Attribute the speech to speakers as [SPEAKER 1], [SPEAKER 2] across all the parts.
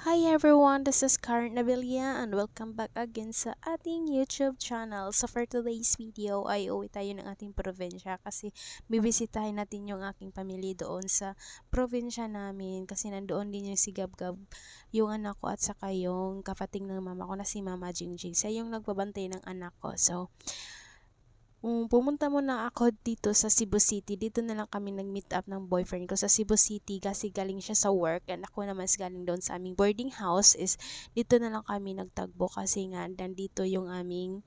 [SPEAKER 1] Hi everyone, this is Karen Nabilia and welcome back again sa ating YouTube channel. So for today's video ay uwi tayo ng ating probinsya kasi bibisitahin natin yung aking pamilya doon sa probinsya namin kasi nandoon din yung si Gab-Gab, yung anak ko at saka yung kapating ng mama ko na si Mama Jingjing. Siya yung nagbabantay ng anak ko. So pumunta muna ako dito sa Cebu City. Dito na lang kami nag-meet up ng boyfriend ko sa Cebu City kasi galing siya sa work and ako naman is galing doon sa aming boarding house is dito na lang kami nagtagbo kasi nga nandito yung aming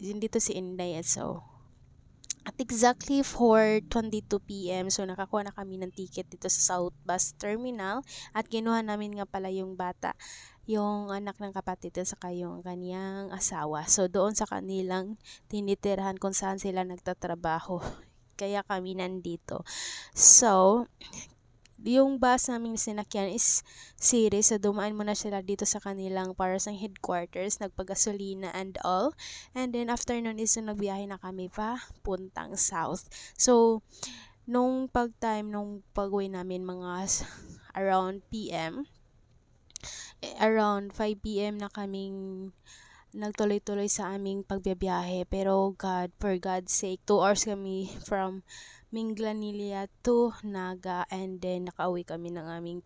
[SPEAKER 1] dito si Inday at so at exactly 4:22 p.m. So nakakuha na kami ng ticket dito sa South Bus Terminal at kinuha namin nga pala yung bata, yung anak ng kapatid at saka yung kaniyang asawa. So doon sa kanilang tinitirhan kung saan sila nagtatrabaho. Kaya kami nandito. So, yung bus naming sinakyan is series. So, dumaan muna sila dito sa kanilang para sa headquarters, nagpagasolina and all. And then, after nun is nagbiyahe na kami pa, puntang south. So, nung pag-uwi namin around PM, around 5 PM na kaming nagtuloy-tuloy sa aming pagbibiyahe. Pero for God's sake, 2 hours kami from Minglanilla to Naga and then nakauwi kami ng aming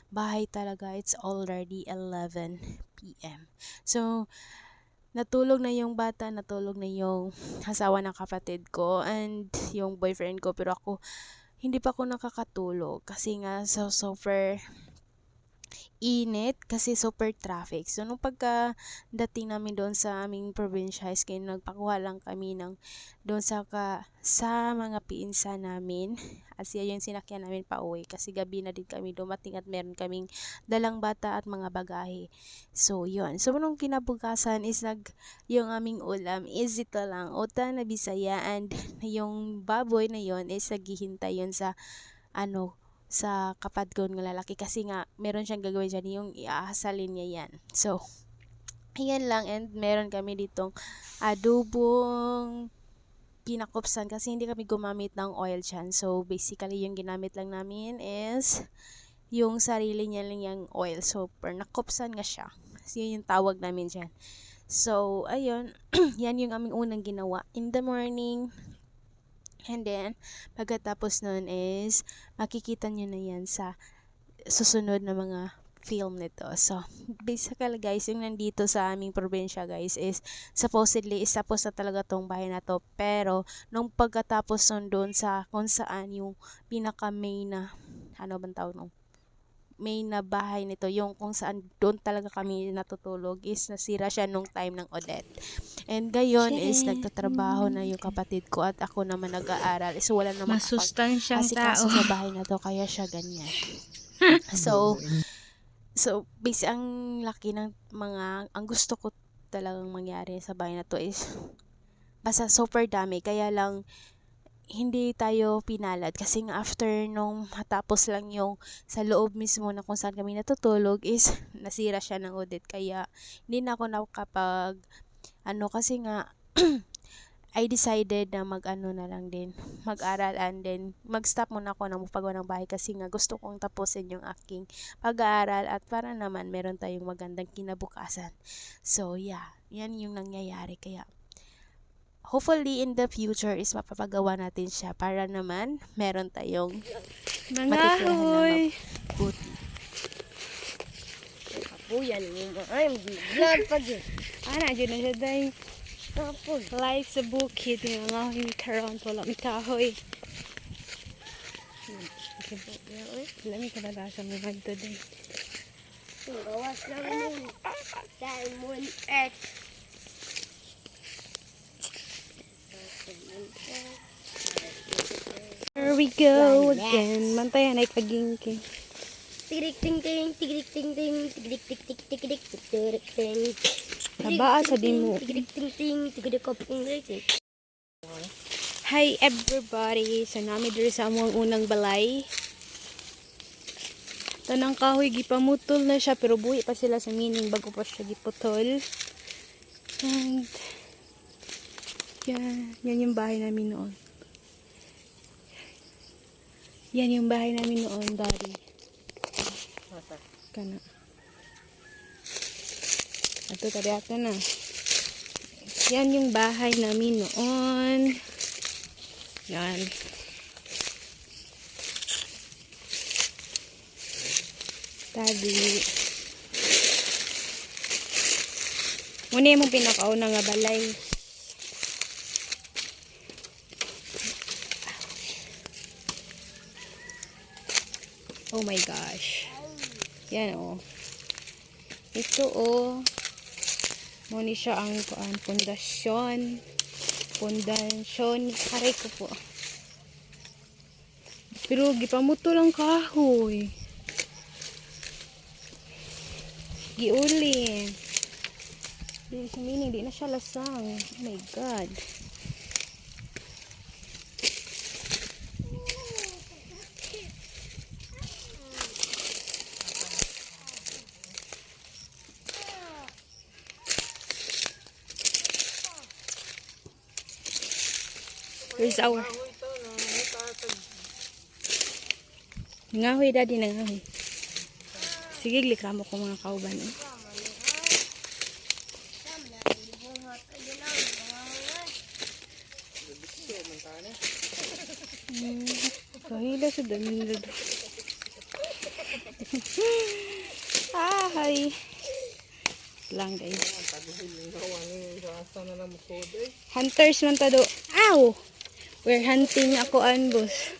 [SPEAKER 1] bahay talaga. It's already 11 PM. So, natulog na yung bata, natulog na yung asawa ng kapatid ko and yung boyfriend ko. Pero ako, hindi pa ako nakakatulog kasi nga so super init kasi super traffic. So, nung pagka-dating namin doon sa aming probinsya, is kayo nagpakuha lang kami doon sa mga piinsa namin. At siya yung sinakyan namin pa uwi kasi gabi na din kami dumating at meron kaming dalang bata at mga bagahe. So, yun. So, nung kinabukasan is yung aming ulam is ito lang, uta na Bisaya and yung baboy na yun is naghihintay yun sa kapatid ko ng lalaki kasi nga meron siyang gagawin dyan yung iaasalin niya yan. So, ayan lang and meron kami ditong adobong kinakupsan kasi hindi kami gumamit ng oil dyan. So, basically yung ginamit lang namin is yung sarili niya lang yung oil. So, nakupsan nga siya. So, yun yung tawag namin dyan. So, ayun, yan yung aming unang ginawa in the morning. And then, pagkatapos nun is, makikita nyo na yan sa susunod na mga film nito. So, basically guys, yung nandito sa aming probinsya guys is, supposedly, is tapos na talaga tong bahay na to. Pero, nung pagkatapos nun doon sa kung saan yung pinaka-main na, bang tawag nung? Main na bahay nito, yung kung saan doon talaga kami natutulog is nasira siya nung time ng Odette. And gayon is nagtatrabaho na yung kapatid ko at ako naman nag-aaral. So wala na
[SPEAKER 2] Masustansyang tao.
[SPEAKER 1] asikaso sa bahay na to kaya siya ganyan. So base ang laki ng ang gusto ko talagang mangyari sa bahay na to is basta super dami kaya lang hindi tayo pinalad kasi nga after nung matapos lang yung sa loob mismo na kung saan kami natutulog is nasira siya ng Odette kaya hindi na ako nakapag kasi nga I decided na na lang din mag-aral and then mag-stop muna ako ng paggawa ng bahay kasi nga gusto kong tapusin yung aking pag-aaral at para naman meron tayong magandang kinabukasan. So yeah, yan yung nangyayari kaya hopefully in the future is mapapagawa natin siya para naman meron tayong
[SPEAKER 2] Mga
[SPEAKER 1] matitirahan na
[SPEAKER 2] hoy.
[SPEAKER 1] mabuti.
[SPEAKER 3] Kapuyan mo ay vlog pa dyan.
[SPEAKER 2] Ana dyan na siya day.
[SPEAKER 3] Tapos,
[SPEAKER 2] Live sa bukid. Yung mga hinikaroon po lang kahoy. Lami ka na lasa mo today.
[SPEAKER 3] gawas lang yun. Simon X.
[SPEAKER 2] Here we go again. Mantayan ay kagingking.
[SPEAKER 3] Tigirik ting ting, tigirik ting ting, tigirik tik tik tigirik tik tigirik ting.
[SPEAKER 2] Tabaa sa di mo.
[SPEAKER 3] Tigirik ting ting, tigirik kopong ting.
[SPEAKER 2] Hi everybody. So nami diri sa among unang balay. Tanang kahoy gipamutol na siya pero buhi pa sila sa mining bago pa siya giputol. And yan yung bahay namin noon. Yan yung bahay namin noon, buddy. Kana. Ato tadi ato na. Yan yung bahay namin noon. Yan. Tadi. Muna yung pinakauna nga balay. Oh my gosh. Yan oh. Ito oh. Muna siya ang pundasyon. Pundasyon. Aray ko po. Pero gipamuto lang kahoy. Giuli. Di sa meaning, di na siya lasang. Oh my God. Where's our... Nangahoy daddy, nangahoy. Sige, likra mo ko mga kauban. Eh. Kahila sa dami nila. Hi. Lang guys. Hunters man tado. Ow! We're hunting ako boss.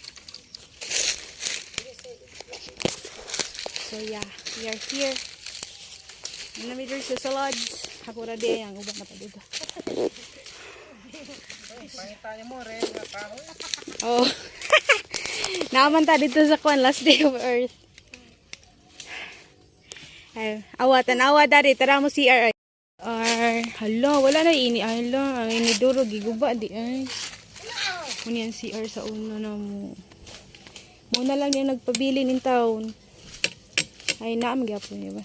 [SPEAKER 2] So yeah, we are here. Nanamidor sa salads. Ako na di ang ubat na pa dito. Oh. Naaman ta dito sa kwan last day of earth. Ay, awatan awa dari tara mo CR. Hala, wala na ini. Hala, ang iniduro giguba di ay. Muna yan CR sa una na mo. Muna lang yung nagpabili ng taon. Ay, naam gyapon niya ba?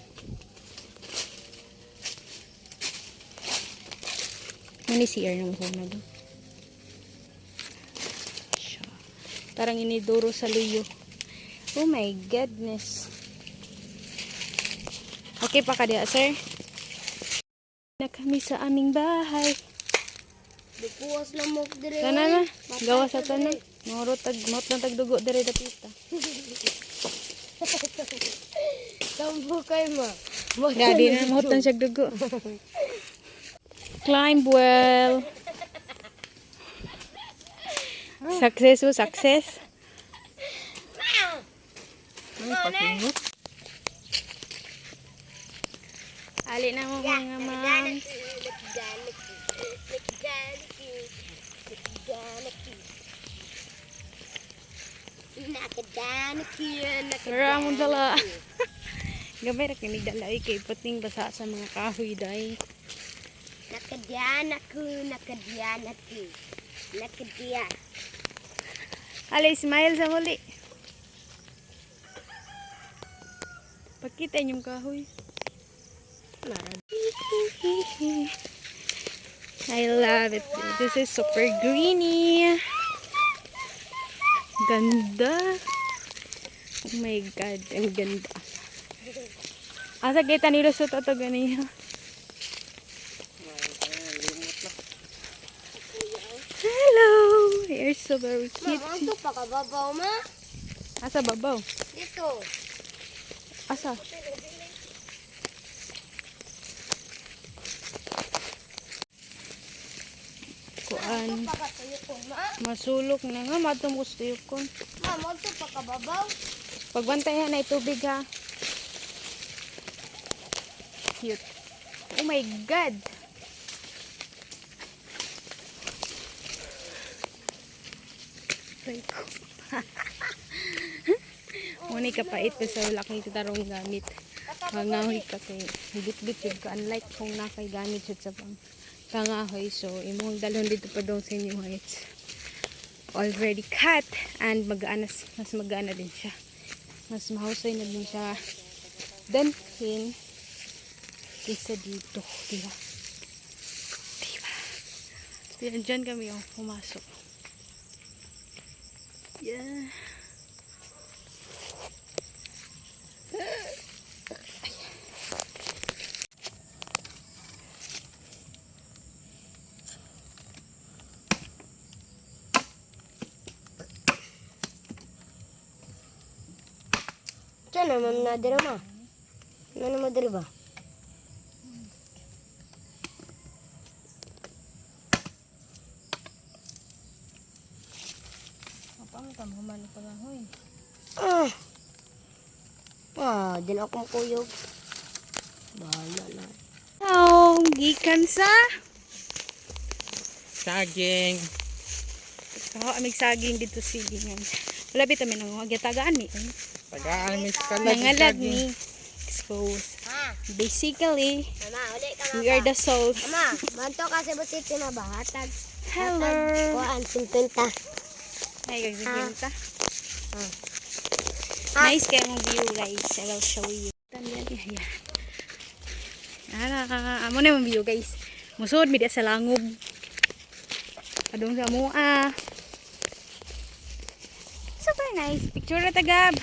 [SPEAKER 2] Muna CR na mo sa una ba? Tarang iniduro sa luyo. Oh my goodness. Okay pa ka diya, sir? Na kami sa aming bahay.
[SPEAKER 3] Bukuwas lang mo dire.
[SPEAKER 2] Sana na. Gawa sa tanan. Moro mot ng tagdugo dire dapita.
[SPEAKER 3] Tambo kay ma.
[SPEAKER 2] Daddy na mot ng siya dugo. Climb well. Success. Ali na mo mga ma'am. Kaya mo dala. Gamay ra kini dala kay pating basa sa mga kahoy day.
[SPEAKER 3] Nakadiyan ako.
[SPEAKER 2] Ali smile sa muli. Pakita yung kahoy. I love it. This is super greeny. Ganda. Oh my God, ang ganda. Asa kita nilo sa toto ganiya. Hello. You're so very cute.
[SPEAKER 3] Ma, ito pa kababaw ma.
[SPEAKER 2] Asa babaw?
[SPEAKER 3] Dito.
[SPEAKER 2] Asa? Kuan.
[SPEAKER 3] Pakatuyo ko ma.
[SPEAKER 2] Masulok na nga. Matong gusto yun ko.
[SPEAKER 3] Ma, mo ito pa kababaw.
[SPEAKER 2] Pagbantayan na tubig ha. Cute. Oh my God. Like, muna kapait pa sa laki tarong gamit. Pangahoy ka kay bit-bit yun ka. Unlike kung nakay gamit yun sa pangahoy. So, imong dalon dito pa daw sa inyo heights. Already cut. And mas mag-aana din siya. Mas mahusay na din siya. Danhin. Kisa dito. Diba? Diba? Diyan kami yung pumasok. Yeah.
[SPEAKER 3] Diyan naman na dira ma. Ano naman dira ba?
[SPEAKER 2] Apa mo ka mamalo pa nga hoy.
[SPEAKER 3] Din ako makuyog. Bahala na.
[SPEAKER 2] Oh, gikan sa
[SPEAKER 4] Saging.
[SPEAKER 2] amig saging dito sigingan. Wala bitaw mi nang tagaan ni.
[SPEAKER 4] Tagaan may skalag.
[SPEAKER 2] Nangalad ni. Expose. Basically,
[SPEAKER 3] Mama, uli ka
[SPEAKER 2] we are the souls.
[SPEAKER 3] Mama, manto kasi butik na ba? Hatag.
[SPEAKER 2] Hello.
[SPEAKER 3] Kuan, 50.
[SPEAKER 2] Ay, gagawin ka.
[SPEAKER 3] Ah.
[SPEAKER 2] Nice kayo mong view, guys. I'll show you. Tanyan, yeah. Amo na yung view, guys. Musod, media sa langob. Adong sa mua. Super nice. Picture na tagab.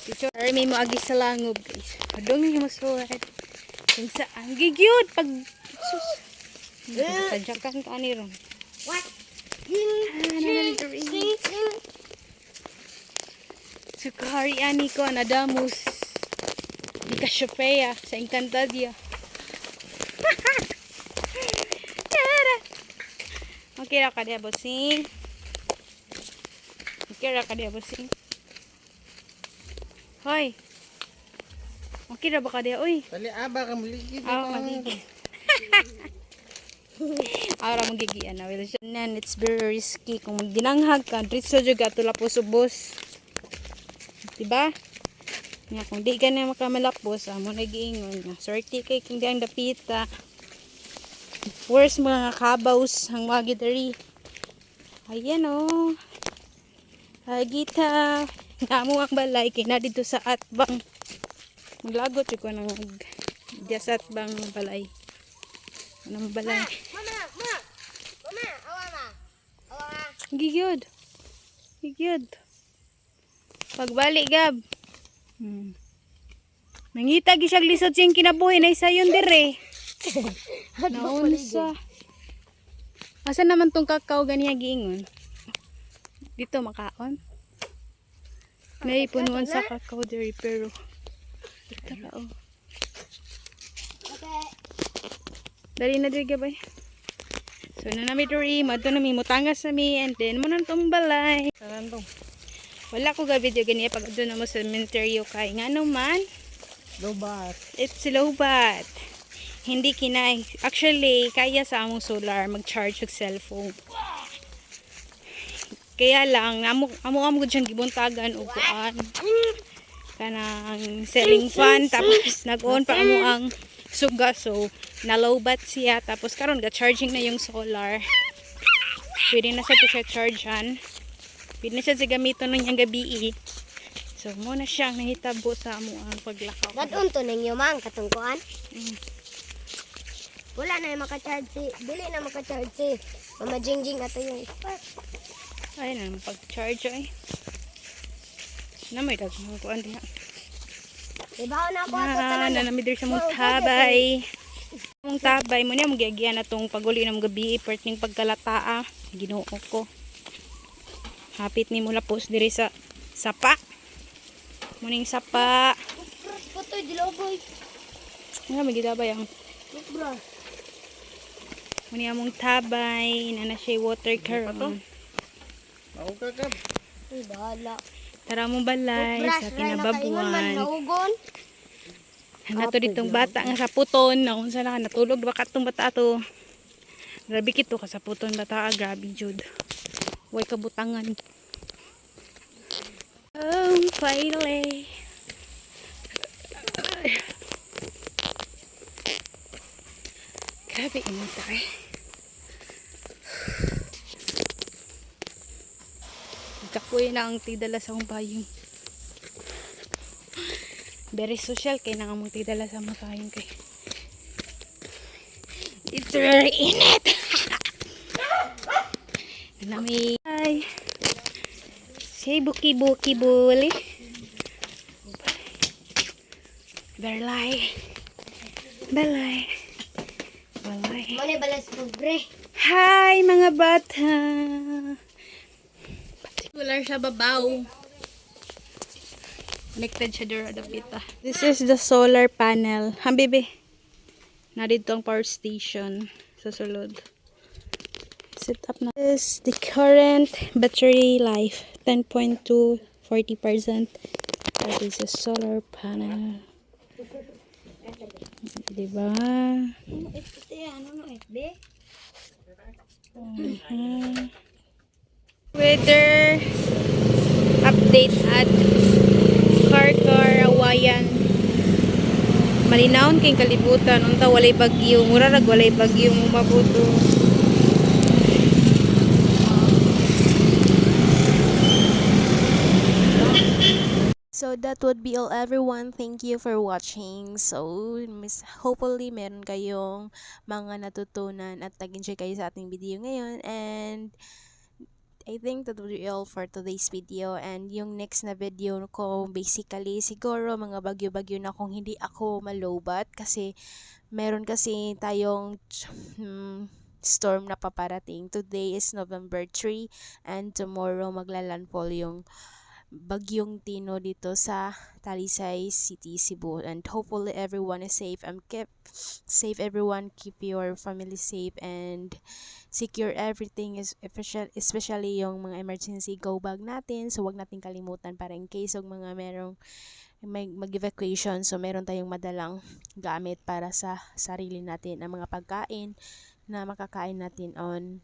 [SPEAKER 2] Picture. Ay, may moagi sa langob, guys. Adong yung musod. Yung sa, ang gigyod. Pag, sus. Tadyakan ka ni ron.
[SPEAKER 3] What?
[SPEAKER 2] Sing. Sukari ani ko anadamus di Cassiopeia sa Encantadia. Tara. Okay ra ka dia bossing. Okay ra ka dia bossing. Hoy. Okay ra ba ka dia oy?
[SPEAKER 4] Tali aba ka muligid.
[SPEAKER 2] Magiging. Ara magigian na. Well, nan it's very risky kung magdinanghag ka, dritso jud ka tula po subos. Diba? Nga kung di ka na makamalapos, amo nag-iingon nga. Sorte kay kung di ang dapita. Worst mga kabaws ang mga gidari. Ayan o. Agita. Namo ang balay kay na dito sa atbang. Maglagot yun ko nang diya sa atbang balay. Anong balay?
[SPEAKER 3] Mama, awa ma.
[SPEAKER 2] Gigyod. Pagbalik gab. Nangita gisag lisod siyang kinabuhi na isa yun dire. Naunsa. Asa naman tong kakao ganiya giingon? Dito makaon. May punuan sa kakao dire pero kakao. Dali na dire gabay. So na nami diri, madto nami mutangas nami and then mo nang tong balay.
[SPEAKER 4] Karandong.
[SPEAKER 2] Wala ko ga video ganiya pag doon na mo sa cemetery kay ngano man.
[SPEAKER 4] Lobat.
[SPEAKER 2] It's low-bat. Hindi kinay. Actually, kaya sa among solar mag-charge ng cellphone. Kaya lang, amo gud siyang gibuntagan og kuan. Kanang ceiling fan tapos nag-on pa amo ang suga so na low-bat siya tapos karon ga charging na yung solar. Pwede na sa siya chargean. Pwede na siya sa gamiton ng yang gabi. So, muna siyang nahitabo sa amo ang paglakaw.
[SPEAKER 3] Dadun to ninyo mang katungkuan. Wala na yung makacharge si. Dili na makacharge si. Mama Jingjing ato yung spark.
[SPEAKER 2] Ay na, pag-charge ay. Na may dagang kuan diha.
[SPEAKER 3] Ibaw na ako ato tanan.
[SPEAKER 2] Nanamidir sa mong tabay. Mong tabay mo niya, magiagyan na tong paguli ng gabi, perting pagkalataa. Ginoo ko. Hapit ni mula post diri sa sapa. Muning sapa.
[SPEAKER 3] Putoy diloboy.
[SPEAKER 2] Nga, magitabay ang.
[SPEAKER 3] Bro.
[SPEAKER 2] Muni among tabay, na siya water karon.
[SPEAKER 4] Ako kakab.
[SPEAKER 3] Ay, bahala.
[SPEAKER 2] Tara mong balay sa
[SPEAKER 3] Man
[SPEAKER 2] kinababuan.
[SPEAKER 3] naugon.
[SPEAKER 2] Nato ditong bata nga sa puton, na kung saan natulog ba katong bata to. Grabe kito ka sa puton bata, grabe jud. Way kabutangan. Oh, finally. Grabe inita eh. Kapoy na ang tidala sa akong payong. Very social kay na among tidala sa mga payong kay. It's very init. Nami. Ay. Say buki-buki buli. Balay. Balay. Balay.
[SPEAKER 3] Mali balas pobre.
[SPEAKER 2] Hi mga bata. Particular sa babaw. Connected siya dito dapita. This is the solar panel. Bibi. Narito ang power station sa sulod. Set up na. This is the current battery life. 10.2, 40%. That is a solar panel. Diba? Weather update at Awayan. Malinawon kay kalibutan unta walay bagyo, mura rag walay bagyo mabuto.
[SPEAKER 1] So that would be all, everyone. Thank you for watching. So hopefully meron kayong mga natutunan at nag-enjoy kayo sa ating video ngayon, and I think that would be all for today's video. And yung next na video ko, basically siguro mga bagyo-bagyo na kung hindi ako malobat, kasi meron kasi tayong storm na paparating. Today is November 3 and tomorrow maglalandfall yung bagyong Tino dito sa Talisay City, Cebu. And hopefully everyone is safe and keep safe. Everyone, keep your family safe and secure everything, especially yung mga emergency go bag natin. So wag natin kalimutan para in case of mga merong mag-evacuation, so meron tayong madalang gamit para sa sarili natin, ang mga pagkain na makakain natin on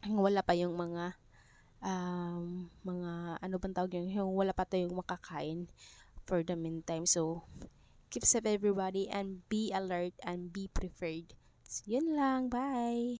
[SPEAKER 1] wala pa yung mga ano bang tawag yung wala pa tayong makakain for the meantime. So keep safe everybody and be alert and be prepared. So, yun lang, bye.